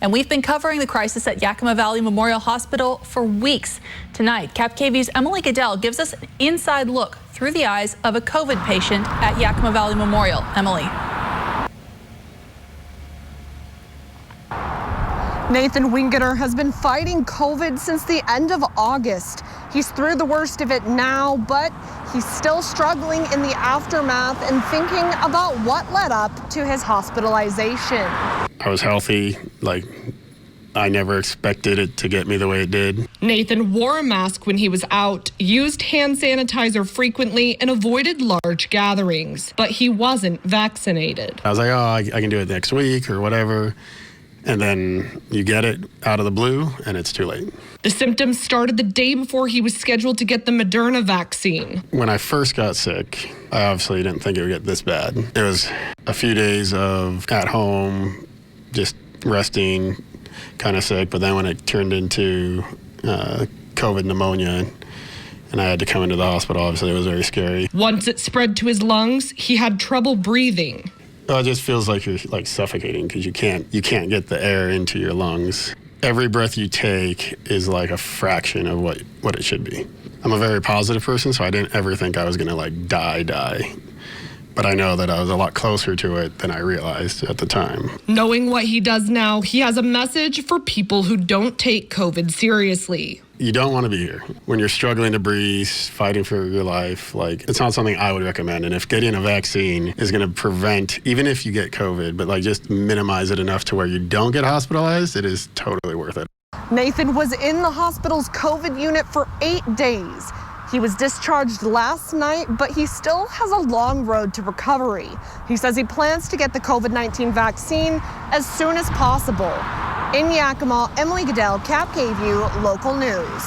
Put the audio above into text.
And we've been covering the crisis at Yakima Valley Memorial Hospital for weeks. Tonight, Cap KV's Emily Goodell gives us an inside look through the eyes of a COVID patient at Yakima Valley Memorial. Emily. Nathan Wingeter has been fighting COVID since the end of August. He's through the worst of it now, but he's still struggling in the aftermath and thinking about what led up to his hospitalization. I was healthy, I never expected it to get me the way it did. Nathan wore a mask when he was out, used hand sanitizer frequently, and avoided large gatherings, but he wasn't vaccinated. I was like, oh, I can do it next week or whatever. And then you get it out of the blue and it's too late. The symptoms started the day before he was scheduled to get the Moderna vaccine. When I first got sick, I obviously didn't think it would get this bad. It was a few days of at home, just resting, kind of sick. But then when it turned into COVID pneumonia, and I had to come into the hospital, obviously it was very scary. Once it spread to his lungs, he had trouble breathing. It just feels like you're suffocating because you can't get the air into your lungs. Every breath you take is like a fraction of what it should be. I'm a very positive person, so I didn't ever think I was gonna die. But I know that I was a lot closer to it than I realized at the time. Knowing what he does now, he has a message for people who don't take COVID seriously. You don't want to be here. When you're struggling to breathe, fighting for your life, it's not something I would recommend. And if getting a vaccine is going to prevent, even if you get COVID, but just minimize it enough to where you don't get hospitalized, it is totally worth it. Nathan was in the hospital's COVID unit for 8 days. He was discharged last night, but he still has a long road to recovery. He says he plans to get the COVID-19 vaccine as soon as possible. In Yakima, Emily Goodell, Cap KVU Local News.